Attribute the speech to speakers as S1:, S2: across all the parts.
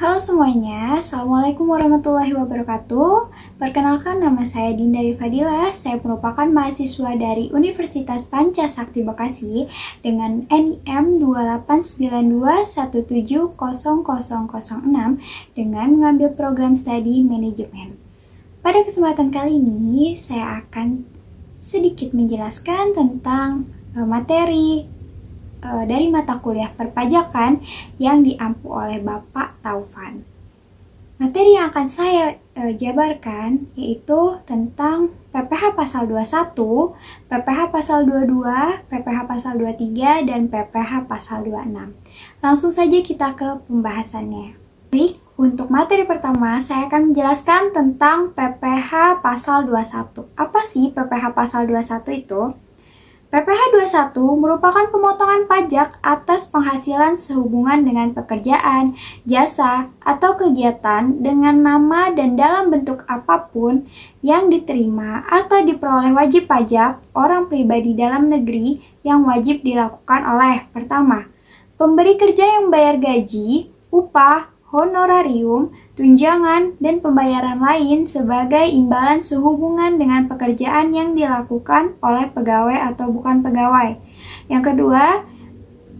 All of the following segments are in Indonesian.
S1: Halo semuanya, Assalamualaikum warahmatullahi wabarakatuh. Perkenalkan, nama saya Dinda Yufadila. Saya merupakan mahasiswa dari Universitas Pancasakti Bekasi dengan NIM 2892170006 dengan mengambil program studi manajemen. Pada kesempatan kali ini, saya akan sedikit menjelaskan tentang materi dari mata kuliah perpajakan yang diampu oleh Bapak Taufan. Materi yang akan saya jabarkan yaitu tentang PPh Pasal 21, PPh Pasal 22, PPh Pasal 23, dan PPh Pasal 26. Langsung saja kita ke pembahasannya. Baik, untuk materi pertama saya akan menjelaskan tentang PPh Pasal 21. Apa sih PPh Pasal 21 itu? PPh 21 merupakan pemotongan pajak atas penghasilan sehubungan dengan pekerjaan, jasa, atau kegiatan dengan nama dan dalam bentuk apapun yang diterima atau diperoleh wajib pajak orang pribadi dalam negeri yang wajib dilakukan oleh: pertama, pemberi kerja yang membayar gaji, upah, honorarium, tunjangan, dan pembayaran lain sebagai imbalan sehubungan dengan pekerjaan yang dilakukan oleh pegawai atau bukan pegawai. Yang kedua,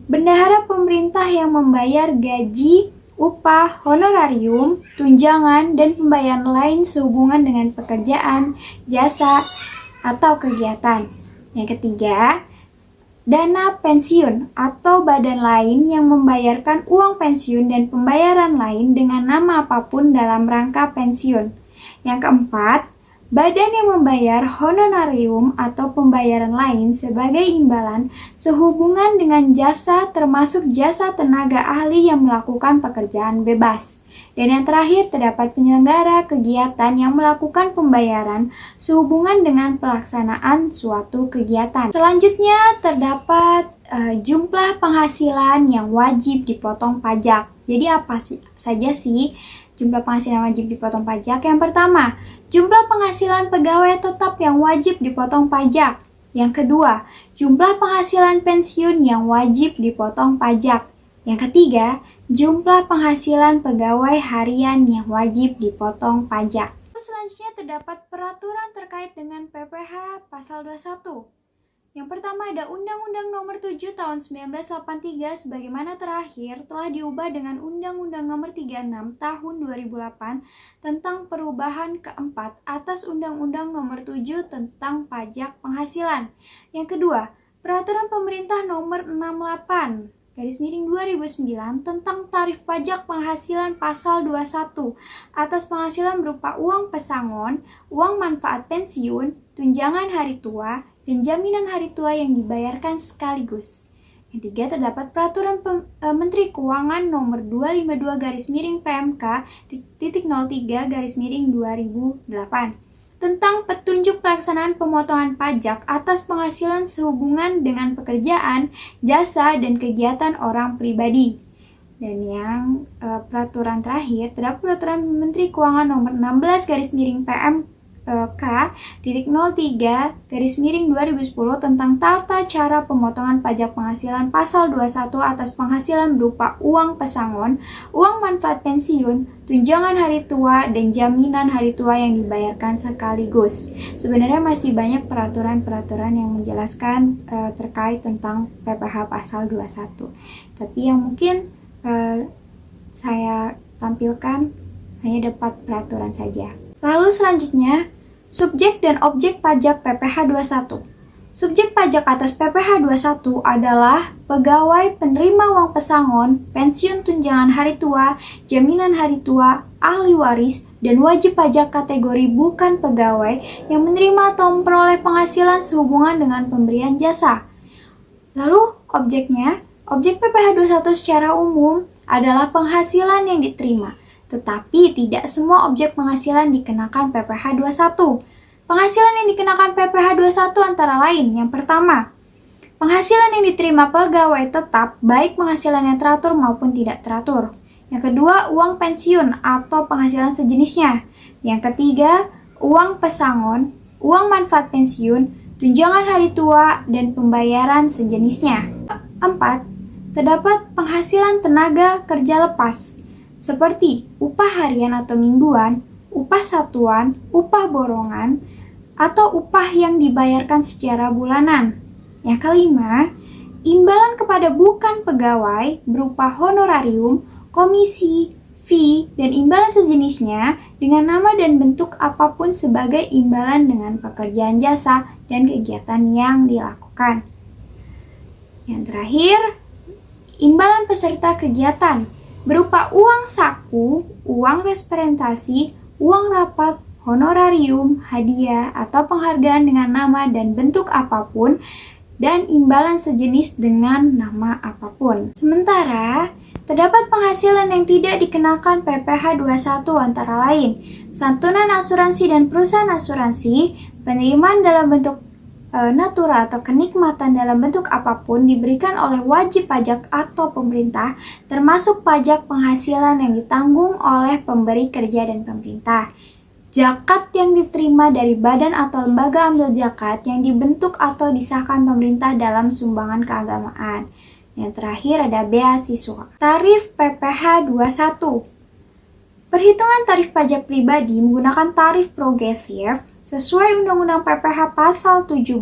S1: bendahara pemerintah yang membayar gaji, upah, honorarium, tunjangan, dan pembayaran lain sehubungan dengan pekerjaan, jasa, atau kegiatan. Yang ketiga, dana pensiun atau badan lain yang membayarkan uang pensiun dan pembayaran lain dengan nama apapun dalam rangka pensiun. Yang keempat, badan yang membayar honorarium atau pembayaran lain sebagai imbalan sehubungan dengan jasa termasuk jasa tenaga ahli yang melakukan pekerjaan bebas. Dan yang terakhir, terdapat penyelenggara kegiatan yang melakukan pembayaran sehubungan dengan pelaksanaan suatu kegiatan. Selanjutnya, terdapat jumlah penghasilan yang wajib dipotong pajak. Jadi apa saja sih jumlah penghasilan wajib dipotong pajak? Yang pertama, jumlah penghasilan pegawai tetap yang wajib dipotong pajak. Yang kedua, jumlah penghasilan pensiun yang wajib dipotong pajak. Yang ketiga, jumlah penghasilan pegawai harian yang wajib dipotong pajak. Selanjutnya terdapat peraturan terkait dengan PPh Pasal 21. Yang pertama ada Undang-Undang Nomor 7 Tahun 1983 sebagaimana terakhir telah diubah dengan Undang-Undang Nomor 36 Tahun 2008 tentang perubahan keempat atas Undang-Undang Nomor 7 tentang pajak penghasilan. Yang kedua, Peraturan Pemerintah Nomor 68/2009 tentang tarif pajak penghasilan Pasal 21 atas penghasilan berupa uang pesangon, uang manfaat pensiun, tunjangan hari tua, dan jaminan hari tua yang dibayarkan sekaligus. Yang tiga, terdapat Peraturan Menteri Keuangan Nomor 252/PMK-03/2008 tentang petunjuk pelaksanaan pemotongan pajak atas penghasilan sehubungan dengan pekerjaan, jasa, dan kegiatan orang pribadi. Dan yang peraturan terakhir, terdapat Peraturan Menteri Keuangan Nomor 16/PMK-03/2010 tentang tata cara pemotongan pajak penghasilan Pasal 21 atas penghasilan berupa uang pesangon, uang manfaat pensiun, tunjangan hari tua, dan jaminan hari tua yang dibayarkan sekaligus. Sebenarnya masih banyak peraturan-peraturan yang menjelaskan terkait tentang PPh Pasal 21. Tapi yang mungkin saya tampilkan hanya dapat peraturan saja. Lalu selanjutnya, subjek dan objek pajak PPh 21. Subjek pajak atas PPh 21 adalah pegawai penerima uang pesangon, pensiun tunjangan hari tua, jaminan hari tua, ahli waris, dan wajib pajak kategori bukan pegawai yang menerima atau memperoleh penghasilan sehubungan dengan pemberian jasa. Lalu objeknya, objek PPh 21 secara umum adalah penghasilan yang diterima, tetapi tidak semua objek penghasilan dikenakan PPh 21. Penghasilan yang dikenakan PPh 21 antara lain, yang pertama, penghasilan yang diterima pegawai tetap, baik penghasilan yang teratur maupun tidak teratur. Yang kedua, uang pensiun atau penghasilan sejenisnya. Yang ketiga, uang pesangon, uang manfaat pensiun, tunjangan hari tua, dan pembayaran sejenisnya. 4. Terdapat penghasilan tenaga kerja lepas. seperti upah harian atau mingguan, upah satuan, upah borongan, atau upah yang dibayarkan secara bulanan. Yang kelima, imbalan kepada bukan pegawai berupa honorarium, komisi, fee, dan imbalan sejenisnya dengan nama dan bentuk apapun sebagai imbalan dengan pekerjaan jasa dan kegiatan yang dilakukan. Yang terakhir, imbalan peserta kegiatan berupa uang saku, uang representasi, uang rapat, honorarium, hadiah, atau penghargaan dengan nama dan bentuk apapun, dan imbalan sejenis dengan nama apapun. Sementara, terdapat penghasilan yang tidak dikenakan PPh 21 antara lain santunan asuransi dan perusahaan asuransi, penerimaan dalam bentuk natura atau kenikmatan dalam bentuk apapun diberikan oleh wajib pajak atau pemerintah, termasuk pajak penghasilan yang ditanggung oleh pemberi kerja dan pemerintah. Zakat yang diterima dari badan atau lembaga amil zakat yang dibentuk atau disahkan pemerintah dalam sumbangan keagamaan. Yang terakhir ada beasiswa. Tarif PPh 21. Perhitungan tarif pajak pribadi menggunakan tarif progresif sesuai Undang-Undang PPh Pasal 17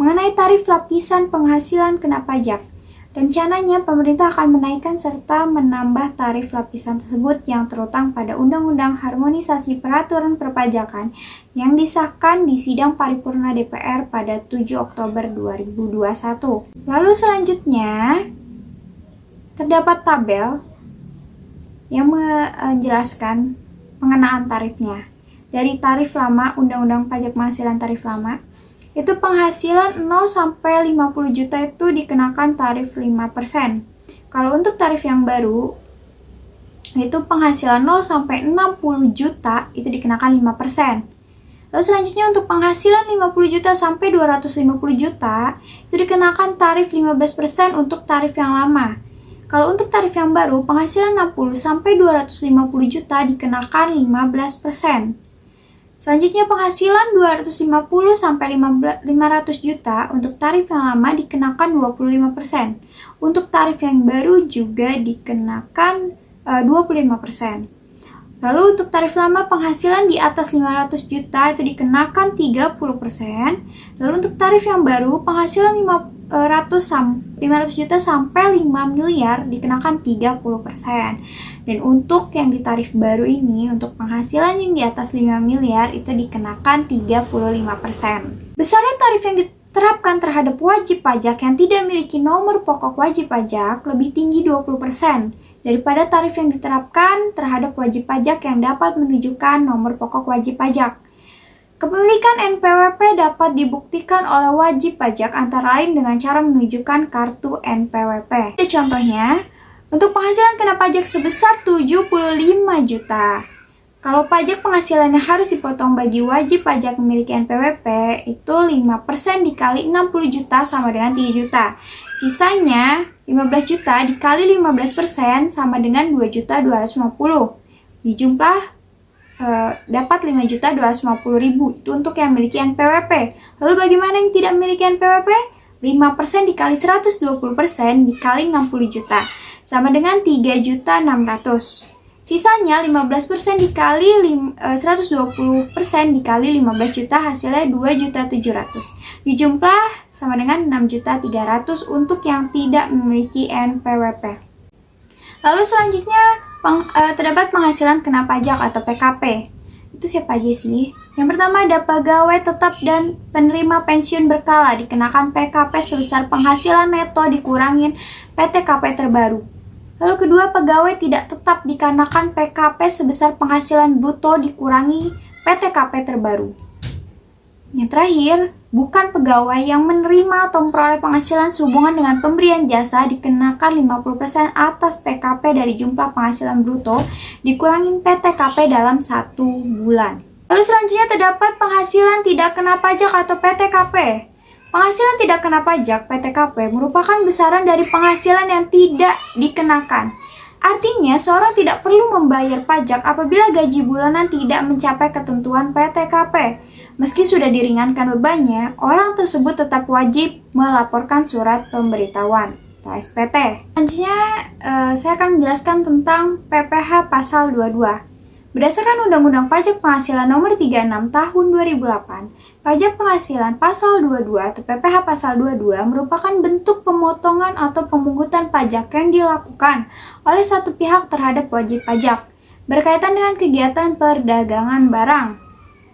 S1: mengenai tarif lapisan penghasilan kena pajak. Rencananya, pemerintah akan menaikkan serta menambah tarif lapisan tersebut yang terutang pada Undang-Undang Harmonisasi Peraturan Perpajakan yang disahkan di sidang paripurna DPR pada 7 Oktober 2021. Lalu selanjutnya, terdapat tabel yang menjelaskan pengenaan tarifnya. Dari tarif lama, Undang-Undang Pajak Penghasilan Tarif Lama, itu penghasilan 0 sampai 50 juta itu dikenakan tarif 5%. Kalau untuk tarif yang baru, itu penghasilan 0 sampai 60 juta itu dikenakan 5%. Lalu selanjutnya untuk penghasilan 50 juta sampai 250 juta itu dikenakan tarif 15% untuk tarif yang lama. Kalau untuk tarif yang baru, penghasilan 60 sampai 250 juta dikenakan 15%. Selanjutnya penghasilan 250 sampai 500 juta untuk tarif yang lama dikenakan 25%. Untuk tarif yang baru juga dikenakan 25%. Lalu untuk tarif lama penghasilan di atas 500 juta itu dikenakan 30%. Lalu untuk tarif yang baru penghasilan 500 juta sampai 5 miliar dikenakan 30%. Dan untuk yang di tarif baru ini, untuk penghasilan yang di atas 5 miliar itu dikenakan 35%. Besarnya tarif yang diterapkan terhadap wajib pajak yang tidak memiliki nomor pokok wajib pajak lebih tinggi 20% daripada tarif yang diterapkan terhadap wajib pajak yang dapat menunjukkan nomor pokok wajib pajak. Kepemilikan NPWP dapat dibuktikan oleh wajib pajak antara lain dengan cara menunjukkan kartu NPWP. Contohnya, untuk penghasilan kena pajak sebesar 75 juta. Kalau pajak penghasilan yang harus dipotong bagi wajib pajak memiliki NPWP itu 5% dikali 60 juta sama dengan 3 juta. Sisanya 15 juta dikali 15% sama dengan 2.250. Dijumlah dapat 5.250.000. Itu untuk yang memiliki NPWP. Lalu bagaimana yang tidak memiliki NPWP? 5% dikali 120% dikali 60 juta sama dengan 3.600. Sisanya 15% dikali 120% dikali 15 juta hasilnya 2.700. Dijumlah sama dengan 6.300 untuk yang tidak memiliki NPWP. Lalu selanjutnya terdapat penghasilan kena pajak atau PKP. Itu siapa aja sih? Yang pertama ada pegawai tetap dan penerima pensiun berkala dikenakan PKP sebesar penghasilan neto dikurangin PTKP terbaru. Lalu kedua, pegawai tidak tetap dikenakan PKP sebesar penghasilan bruto dikurangi PTKP terbaru. Yang terakhir, bukan pegawai yang menerima atau memperoleh penghasilan sehubungan dengan pemberian jasa dikenakan 50% atas PKP dari jumlah penghasilan bruto dikurangi PTKP dalam 1 bulan. Lalu selanjutnya terdapat penghasilan tidak kena pajak atau PTKP. Penghasilan tidak kena pajak (PTKP) merupakan besaran dari penghasilan yang tidak dikenakan. Artinya, seorang tidak perlu membayar pajak apabila gaji bulanan tidak mencapai ketentuan PTKP. Meski sudah diringankan bebannya, orang tersebut tetap wajib melaporkan surat pemberitahuan. atau SPT. Selanjutnya, saya akan menjelaskan tentang PPh Pasal 22. Berdasarkan Undang-Undang Pajak Penghasilan Nomor 36 Tahun 2008, pajak penghasilan Pasal 22 atau PPh Pasal 22 merupakan bentuk pemotongan atau pemungutan pajak yang dilakukan oleh satu pihak terhadap wajib pajak berkaitan dengan kegiatan perdagangan barang.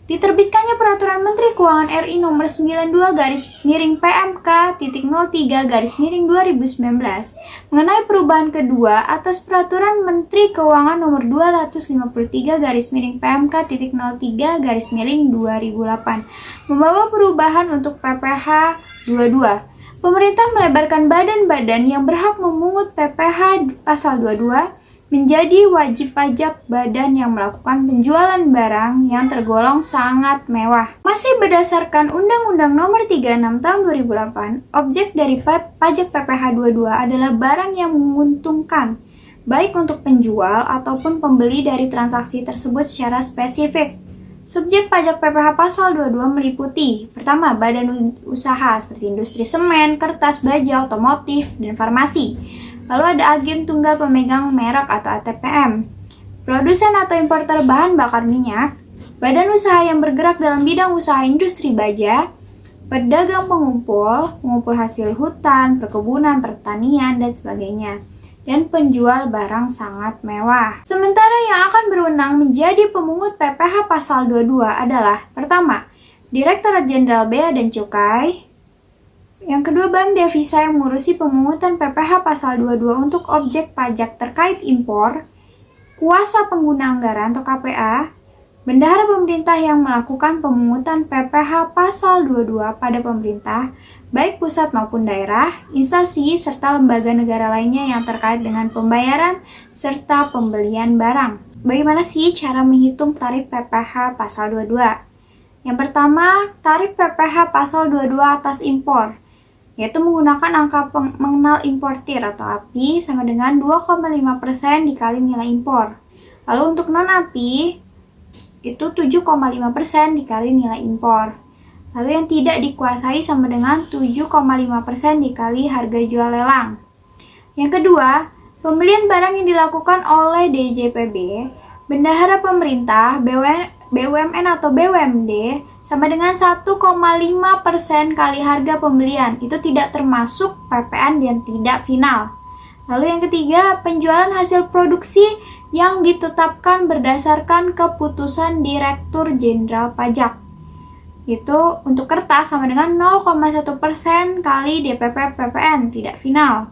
S1: Diterbitkannya Peraturan Menteri Keuangan RI Nomor 92/PMK-03/2019 mengenai perubahan kedua atas Peraturan Menteri Keuangan Nomor 253/PMK-03/2008 membawa perubahan untuk PPh 22. Pemerintah melebarkan badan-badan yang berhak memungut PPh Pasal 22 menjadi wajib pajak badan yang melakukan penjualan barang yang tergolong sangat mewah. Masih berdasarkan Undang-Undang Nomor 36 Tahun 2008, objek dari pajak PPh 22 adalah barang yang menguntungkan, baik untuk penjual ataupun pembeli dari transaksi tersebut secara spesifik. Subjek pajak PPh Pasal 22 meliputi: pertama, badan usaha seperti industri semen, kertas, baja, otomotif, dan farmasi. Lalu ada agen tunggal pemegang merek atau ATPM, produsen atau importer bahan bakar minyak, badan usaha yang bergerak dalam bidang usaha industri baja, pedagang pengumpul, pengumpul hasil hutan, perkebunan, pertanian, dan sebagainya, dan penjual barang sangat mewah. Sementara yang akan berwenang menjadi pemungut PPh Pasal 22 adalah: pertama, Direktorat Jenderal Bea dan Cukai. Yang kedua, Bank Devisa yang mengurusi pemungutan PPh Pasal 22 untuk objek pajak terkait impor, kuasa pengguna anggaran atau KPA, bendahara pemerintah yang melakukan pemungutan PPh Pasal 22 pada pemerintah, baik pusat maupun daerah, instansi, serta lembaga negara lainnya yang terkait dengan pembayaran serta pembelian barang. Bagaimana sih cara menghitung tarif PPh Pasal 22? Yang pertama, tarif PPh Pasal 22 atas impor, yaitu menggunakan angka mengenal importir atau API sama dengan 2,5% dikali nilai impor. Lalu untuk non-API, itu 7,5% dikali nilai impor. Lalu yang tidak dikuasai sama dengan 7,5% dikali harga jual lelang. Yang kedua, pembelian barang yang dilakukan oleh DJPB, bendahara pemerintah, BUMN atau BUMD, sama dengan 1,5% kali harga pembelian. Itu tidak termasuk PPN yang tidak final. Lalu yang ketiga, penjualan hasil produksi yang ditetapkan berdasarkan keputusan Direktur Jenderal Pajak. Itu untuk kertas sama dengan 0,1% kali DPP PPN tidak final.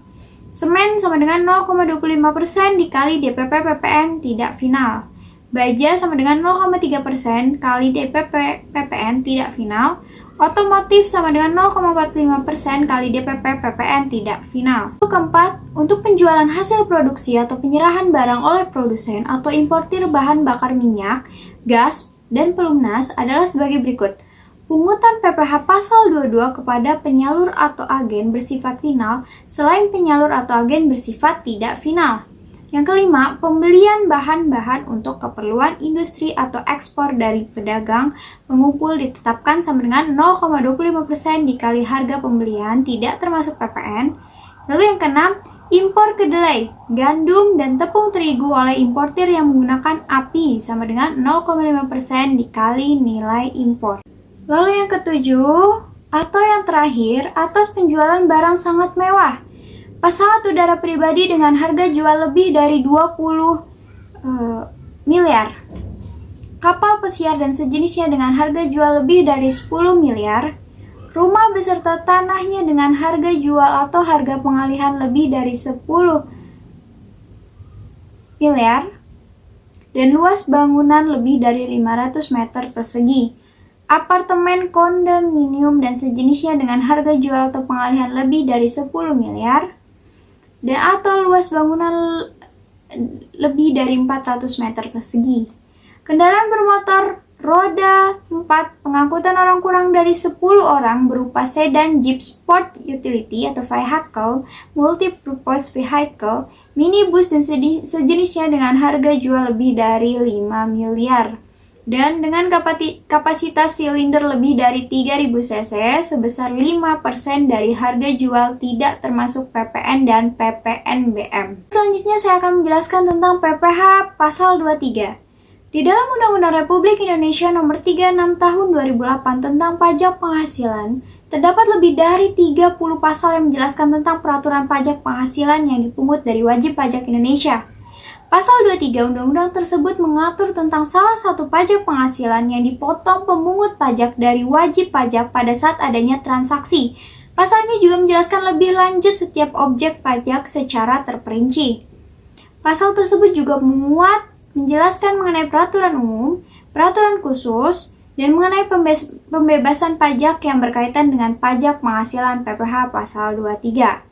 S1: Semen sama dengan 0,25% dikali DPP PPN tidak final. Baja sama dengan 0,3% kali DPP PPN tidak final. Otomotif sama dengan 0,45% kali DPP PPN tidak final. Keempat, untuk penjualan hasil produksi atau penyerahan barang oleh produsen atau importir bahan bakar minyak, gas, dan pelunas adalah sebagai berikut. Pungutan PPh Pasal 22 kepada penyalur atau agen bersifat final selain penyalur atau agen bersifat tidak final. Yang kelima, pembelian bahan-bahan untuk keperluan industri atau ekspor dari pedagang pengumpul ditetapkan sama dengan 0,25% dikali harga pembelian tidak termasuk PPN. Lalu yang keenam, impor kedelai, gandum, dan tepung terigu oleh importir yang menggunakan API sama dengan 0,5% dikali nilai impor. Lalu yang ketujuh, atau yang terakhir, atas penjualan barang sangat mewah. Pasangan udara pribadi dengan harga jual lebih dari 20 miliar. Kapal pesiar dan sejenisnya dengan harga jual lebih dari 10 miliar. Rumah beserta tanahnya dengan harga jual atau harga pengalihan lebih dari 10 miliar. Dan luas bangunan lebih dari 500 meter persegi. Apartemen, kondominium, dan sejenisnya dengan harga jual atau pengalihan lebih dari 10 miliar. Dan atau luas bangunan lebih dari 400 meter persegi. Kendaraan bermotor roda 4 pengangkutan orang kurang dari 10 orang berupa sedan, jeep, sport utility atau vehicle, multi-purpose vehicle, minibus, dan sejenisnya dengan harga jual lebih dari 5 miliar. Dan dengan kapasitas silinder lebih dari 3000 cc sebesar 5% dari harga jual tidak termasuk PPN dan PPNBM. Selanjutnya saya akan menjelaskan tentang PPh pasal 23. Di dalam Undang-Undang Republik Indonesia Nomor 36 Tahun 2008 tentang pajak penghasilan, terdapat lebih dari 30 pasal yang menjelaskan tentang peraturan pajak penghasilan yang dipungut dari wajib pajak Indonesia. Pasal 23 Undang-Undang tersebut mengatur tentang salah satu pajak penghasilan yang dipotong pemungut pajak dari wajib pajak pada saat adanya transaksi. Pasal ini juga menjelaskan lebih lanjut setiap objek pajak secara terperinci. Pasal tersebut juga menjelaskan mengenai peraturan umum, peraturan khusus, dan mengenai pembebasan pajak yang berkaitan dengan pajak penghasilan PPh pasal 23.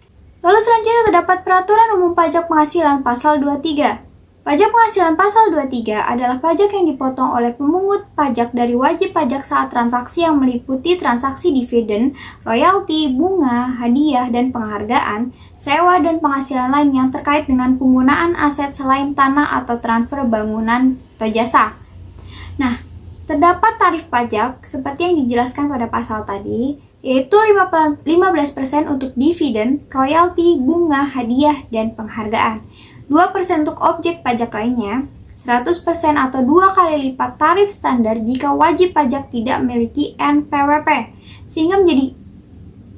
S1: Lalu selanjutnya terdapat Peraturan Umum Pajak Penghasilan Pasal 23. Pajak penghasilan Pasal 23 adalah pajak yang dipotong oleh pemungut pajak dari wajib pajak saat transaksi yang meliputi transaksi dividen, royalti, bunga, hadiah, dan penghargaan, sewa, dan penghasilan lain yang terkait dengan penggunaan aset selain tanah atau transfer bangunan atau jasa. Nah, terdapat tarif pajak seperti yang dijelaskan pada pasal tadi, yaitu 15% untuk dividen, royalti, bunga, hadiah, dan penghargaan. 2% untuk objek pajak lainnya, 100% atau 2 kali lipat tarif standar jika wajib pajak tidak memiliki NPWP, sehingga menjadi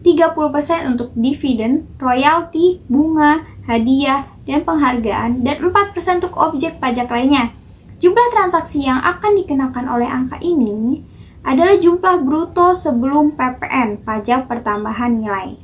S1: 30% untuk dividen, royalti, bunga, hadiah, dan penghargaan, dan 4% untuk objek pajak lainnya. Jumlah transaksi yang akan dikenakan oleh angka ini adalah jumlah bruto sebelum PPN, pajak pertambahan nilai.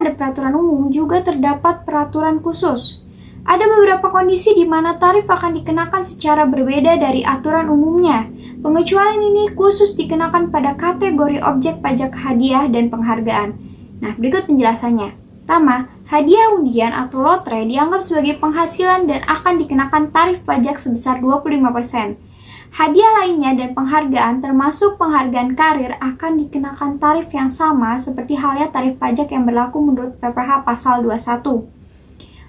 S1: Ada peraturan umum, juga terdapat peraturan khusus. Ada beberapa kondisi di mana tarif akan dikenakan secara berbeda dari aturan umumnya. Pengecualian ini khusus dikenakan pada kategori objek pajak hadiah dan penghargaan. Nah, berikut penjelasannya. Pertama, hadiah undian atau lotre dianggap sebagai penghasilan dan akan dikenakan tarif pajak sebesar 25%. Hadiah lainnya dan penghargaan termasuk penghargaan karir akan dikenakan tarif yang sama seperti halnya tarif pajak yang berlaku menurut PPh pasal 21.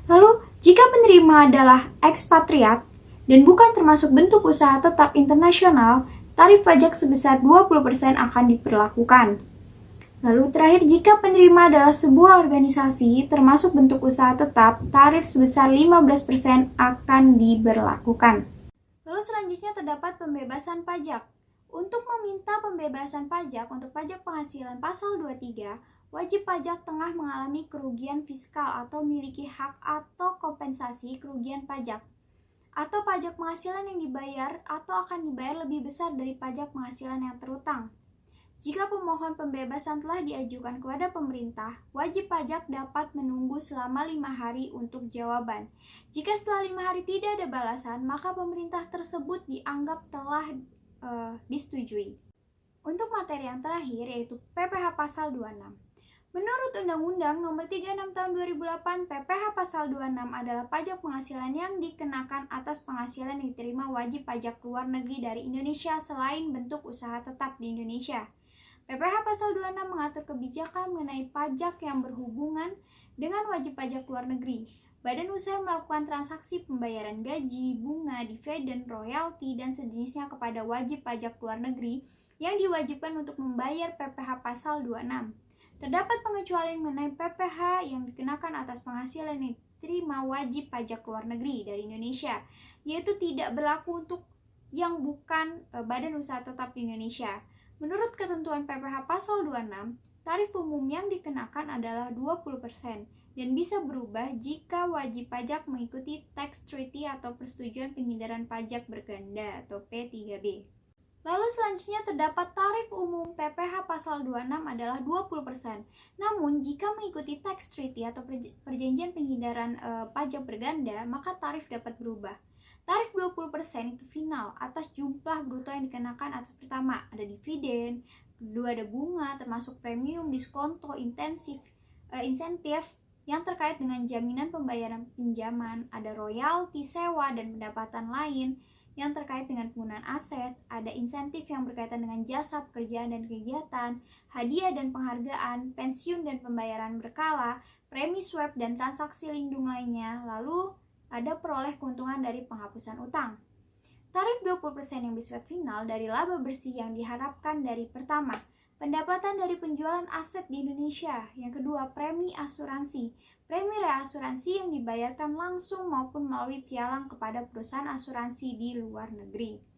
S1: Lalu, jika penerima adalah ekspatriat dan bukan termasuk bentuk usaha tetap internasional, tarif pajak sebesar 20% akan diberlakukan. Lalu terakhir, jika penerima adalah sebuah organisasi termasuk bentuk usaha tetap, tarif sebesar 15% akan diberlakukan. Lalu selanjutnya terdapat pembebasan pajak. Untuk meminta pembebasan pajak untuk pajak penghasilan pasal 23, wajib pajak tengah mengalami kerugian fiskal atau memiliki hak atau kompensasi kerugian pajak, atau pajak penghasilan yang dibayar atau akan dibayar lebih besar dari pajak penghasilan yang terutang. Jika pemohon pembebasan telah diajukan kepada pemerintah, wajib pajak dapat menunggu selama 5 hari untuk jawaban. Jika setelah 5 hari tidak ada balasan, maka pemerintah tersebut dianggap telah disetujui. Untuk materi yang terakhir yaitu PPh pasal 26. Menurut Undang-Undang Nomor 36 Tahun 2008, PPh pasal 26 adalah pajak penghasilan yang dikenakan atas penghasilan yang diterima wajib pajak luar negeri dari Indonesia selain bentuk usaha tetap di Indonesia. PPh pasal 26 mengatur kebijakan mengenai pajak yang berhubungan dengan wajib pajak luar negeri. Badan usaha melakukan transaksi pembayaran gaji, bunga, dividen, royalti, dan sejenisnya kepada wajib pajak luar negeri yang diwajibkan untuk membayar PPh pasal 26. Terdapat pengecualian mengenai PPh yang dikenakan atas penghasilan yang diterima wajib pajak luar negeri dari Indonesia, yaitu tidak berlaku untuk yang bukan badan usaha tetap di Indonesia. Menurut ketentuan PPh pasal 26, tarif umum yang dikenakan adalah 20% dan bisa berubah jika wajib pajak mengikuti tax treaty atau persetujuan penghindaran pajak berganda atau P3B. Lalu selanjutnya terdapat tarif umum PPh pasal 26 adalah 20%. Namun jika mengikuti tax treaty atau perjanjian penghindaran pajak berganda, maka tarif dapat berubah. Tarif 20% itu final atas jumlah bruto yang dikenakan atas pertama ada dividen, kedua ada bunga termasuk premium, diskonto, insentif yang terkait dengan jaminan pembayaran pinjaman, ada royalti, sewa, dan pendapatan lain yang terkait dengan penggunaan aset, ada insentif yang berkaitan dengan jasa, pekerjaan, dan kegiatan, hadiah dan penghargaan, pensiun dan pembayaran berkala, premi swab, dan transaksi lindung lainnya, lalu ada peroleh keuntungan dari penghapusan utang. Tarif 20% yang bersifat final dari laba bersih yang diharapkan dari pertama, pendapatan dari penjualan aset di Indonesia. Yang kedua, premi asuransi. Premi reasuransi yang dibayarkan langsung maupun melalui pialang kepada perusahaan asuransi di luar negeri.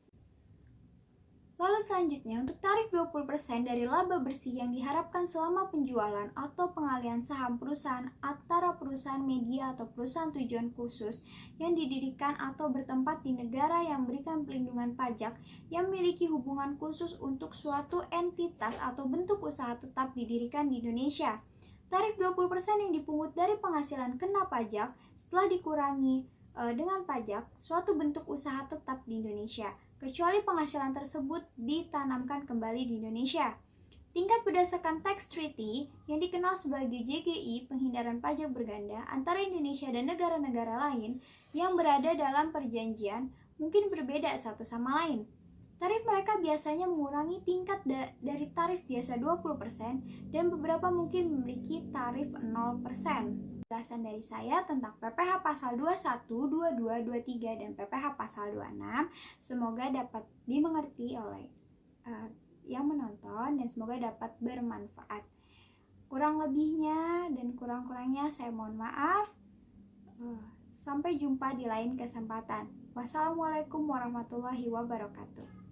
S1: Lalu selanjutnya, untuk tarif 20% dari laba bersih yang diharapkan selama penjualan atau pengalihan saham perusahaan antara perusahaan media atau perusahaan tujuan khusus yang didirikan atau bertempat di negara yang memberikan pelindungan pajak yang memiliki hubungan khusus untuk suatu entitas atau bentuk usaha tetap didirikan di Indonesia. Tarif 20% yang dipungut dari penghasilan kena pajak setelah dikurangi dengan pajak suatu bentuk usaha tetap di Indonesia, kecuali penghasilan tersebut ditanamkan kembali di Indonesia. Tingkat berdasarkan Tax Treaty yang dikenal sebagai JGI, penghindaran pajak berganda antara Indonesia dan negara-negara lain yang berada dalam perjanjian mungkin berbeda satu sama lain. Tarif mereka biasanya mengurangi tingkat dari tarif biasa 20% dan beberapa mungkin memiliki tarif 0%. Penjelasan dari saya tentang PPh pasal 21, 22, 23, dan PPh pasal 26 semoga dapat dimengerti oleh yang menonton dan semoga dapat bermanfaat. Kurang lebihnya dan kurang-kurangnya saya mohon maaf. Sampai jumpa di lain kesempatan. Wassalamualaikum warahmatullahi wabarakatuh.